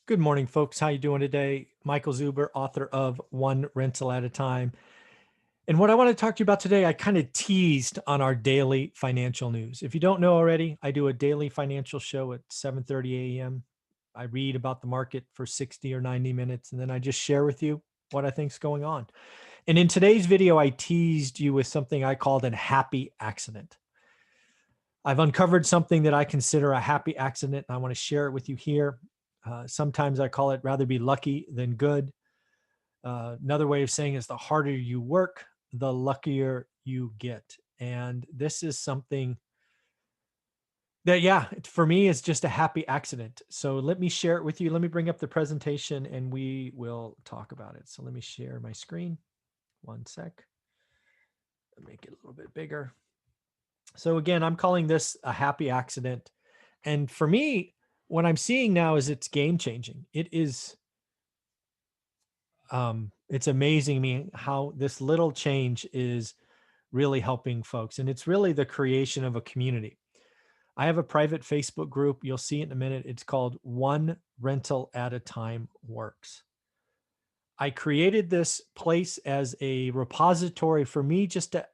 Good morning, folks. How you doing today? Michael Zuber, author of One Rental at a Time. And what I want to talk to you about today, I kind of teased on our daily financial news. If you don't know already, I do a daily financial show at 7:30 a.m. I read about the market for 60 or 90 minutes, and then I just share with you what I think's going on. And in today's video, I teased you with something I called a happy accident. I've uncovered something that I consider a happy accident, and I want to share it with you here. Sometimes I call it rather be lucky than good. Another way of saying is the harder you work, the luckier you get. And this is something that, yeah, for me, is just a happy accident. So let me share it with you. Let me bring up the presentation and we will talk about it. So let me share my screen. One sec. Make it a little bit bigger. So again, I'm calling this a happy accident. And for me, what I'm seeing now is it's game changing. It's amazing me how this little change is really helping folks. And it's really the creation of a community. I have a private Facebook group. You'll see it in a minute. It's called One Rental at a Time Works. I created this place as a repository for me just to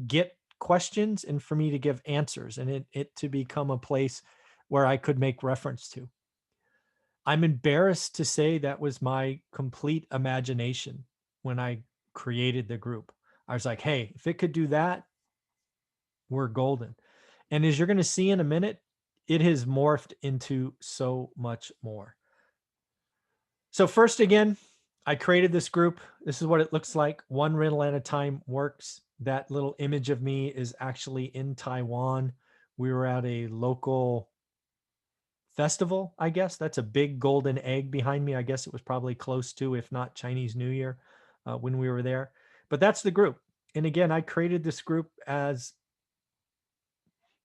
get questions and for me to give answers, and it to become a place where I could make reference to. I'm embarrassed to say that was my complete imagination when I created the group. I was like, hey, if it could do that, we're golden. And as you're going to see in a minute, it has morphed into so much more. So first, again, I created this group. This is what it looks like. One rental at a time works. That little image of me is actually in Taiwan. We were at a local festival, I guess. That's a big golden egg behind me. I guess it was probably close to, if not Chinese New Year, when we were there. But that's the group. And again, I created this group as,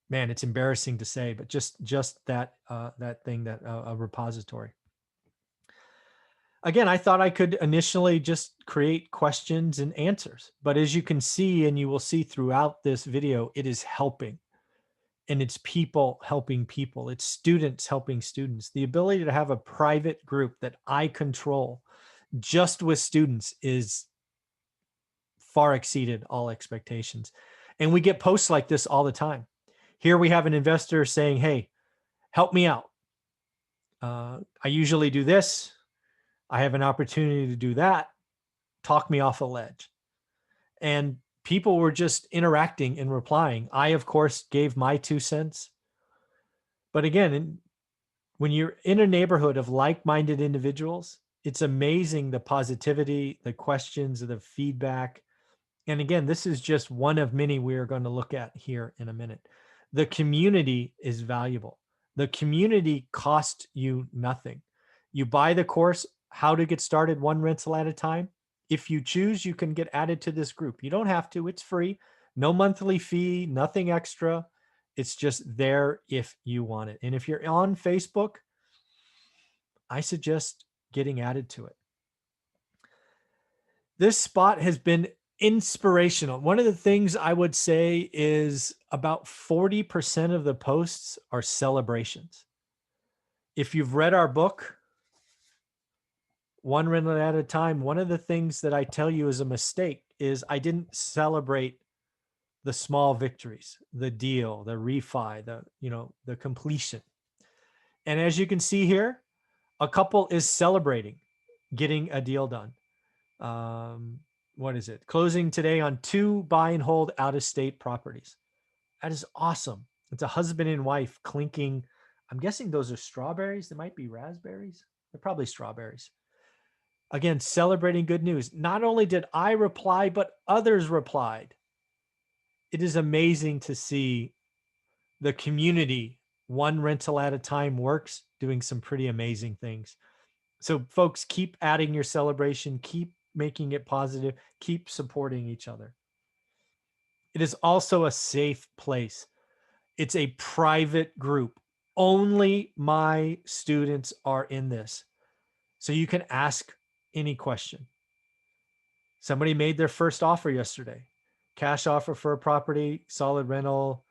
man, it's embarrassing to say, but just that a repository. Again, I thought I could initially just create questions and answers, but as you can see, and you will see throughout this video, it is helping. And it's people helping people. It's students helping students. The ability to have a private group that I control just with students is far exceeded all expectations. And we get posts like this all the time. Here we have an investor saying, hey, help me out. I usually do this. I have an opportunity to do that. Talk me off a ledge. And people were just interacting and replying. I, of course, gave my 2 cents. But again, when you're in a neighborhood of like-minded individuals, it's amazing the positivity, the questions, the feedback. And again, this is just one of many we are going to look at here in a minute. The community is valuable. The community costs you nothing. You buy the course, How to Get Started One Rental at a Time. If you choose, you can get added to this group. You don't have to. It's free. No monthly fee, nothing extra. It's just there if you want it. And if you're on Facebook, I suggest getting added to it. This spot has been inspirational. One of the things I would say is about 40% of the posts are celebrations. If you've read our book, One Rental at a Time, one of the things that I tell you is a mistake is I didn't celebrate the small victories, the deal, the refi, the completion. And as you can see here, a couple is celebrating getting a deal done. What is it? Closing today on 2 buy and hold out-of-state properties. That is awesome. It's a husband and wife clinking. I'm guessing those are strawberries. They might be raspberries. They're probably strawberries. Again, celebrating good news. Not only did I reply, but others replied. It is amazing to see the community, One Rental at a Time Works, doing some pretty amazing things. So folks, keep adding your celebration, keep making it positive, keep supporting each other. It is also a safe place. It's a private group. Only my students are in this. So you can ask any question. Somebody made their first offer yesterday. Cash offer for a property, solid rental,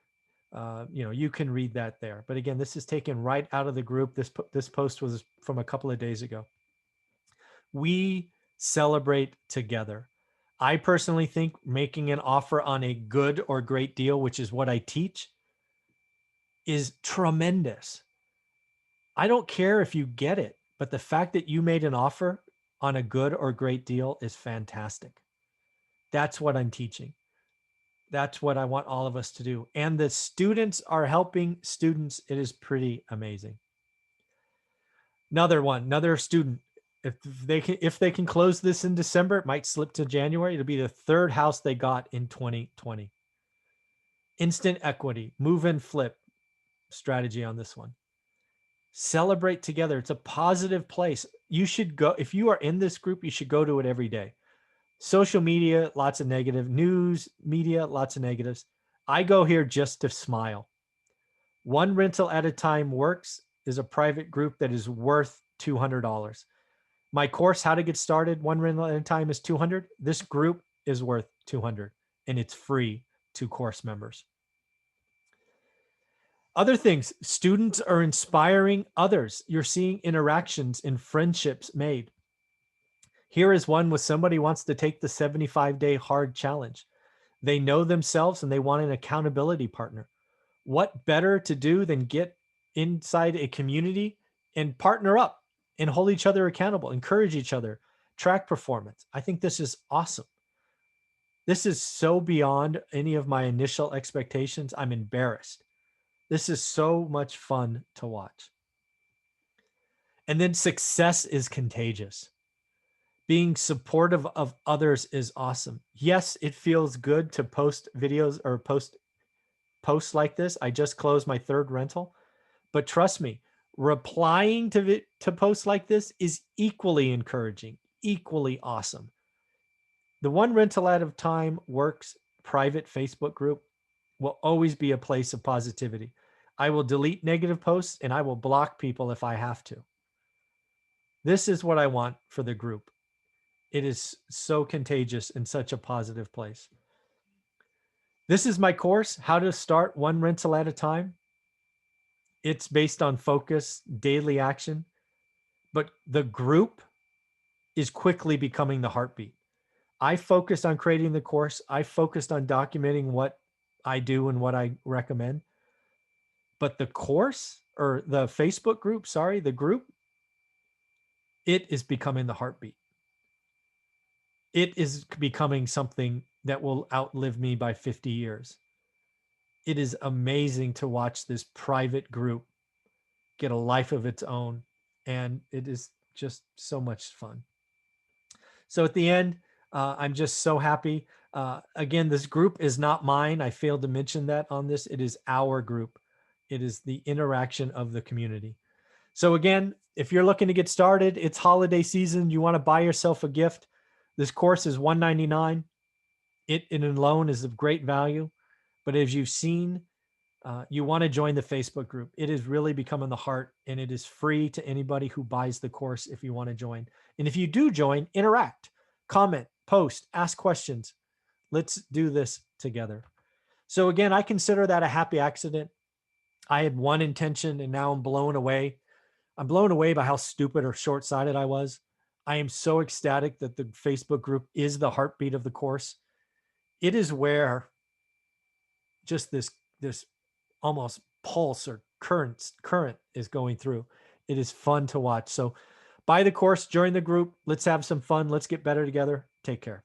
You can read that there. But again, this is taken right out of the group. This post was from a couple of days ago. We celebrate together. I personally think making an offer on a good or great deal, which is what I teach, is tremendous. I don't care if you get it, but the fact that you made an offer on a good or great deal is fantastic. That's what I'm teaching. That's what I want all of us to do. And the students are helping students. It is pretty amazing. Another student. If they can close this in December, it might slip to January. It'll be the third house they got in 2020. Instant equity, move and flip strategy on this one. Celebrate together. It's a positive place. You should go. If you are in this group, you should go to it every day. Social media, lots of negative. News, media, lots of negatives. I go here just to smile. One rental at a time works is a private group that is worth $200. My course, How to Get Started, one rental at a time, is $200. This group is worth $200, and it's free to course members. Other things, students are inspiring others. You're seeing interactions and friendships made. Here is one with somebody who wants to take the 75-day hard challenge. They know themselves and they want an accountability partner. What better to do than get inside a community and partner up and hold each other accountable, encourage each other, track performance. I think this is awesome. This is so beyond any of my initial expectations. I'm embarrassed. This is so much fun to watch. And then success is contagious. Being supportive of others is awesome. Yes, it feels good to post videos or posts like this. I just closed my third rental, but trust me, replying to posts like this is equally encouraging, equally awesome. The one rental at a time works private Facebook group will always be a place of positivity. I will delete negative posts and I will block people if I have to. This is what I want for the group. It is so contagious and such a positive place. This is my course, How to Start One Rental at a Time. It's based on focus, daily action, but the group is quickly becoming the heartbeat. I focused on creating the course. I focused on documenting what I do and what I recommend. But the course, or the Facebook group, the group, it is becoming the heartbeat. It is becoming something that will outlive me by 50 years. It is amazing to watch this private group get a life of its own. And it is just so much fun. So at the end, I'm just so happy. Again, this group is not mine. I failed to mention that on this. It is our group. It is the interaction of the community. So again, if you're looking to get started, it's holiday season. You want to buy yourself a gift. This course is $199. It alone is of great value. But as you've seen, you want to join the Facebook group. It is really becoming the heart, and it is free to anybody who buys the course if you want to join. And if you do join, interact, comment, post, ask questions. Let's do this together. So again, I consider that a happy accident. I had one intention and now I'm blown away. I'm blown away by how stupid or short-sighted I was. I am so ecstatic that the Facebook group is the heartbeat of the course. It is where just this almost pulse or current is going through. It is fun to watch. So buy the course, join the group. Let's have some fun. Let's get better together. Take care.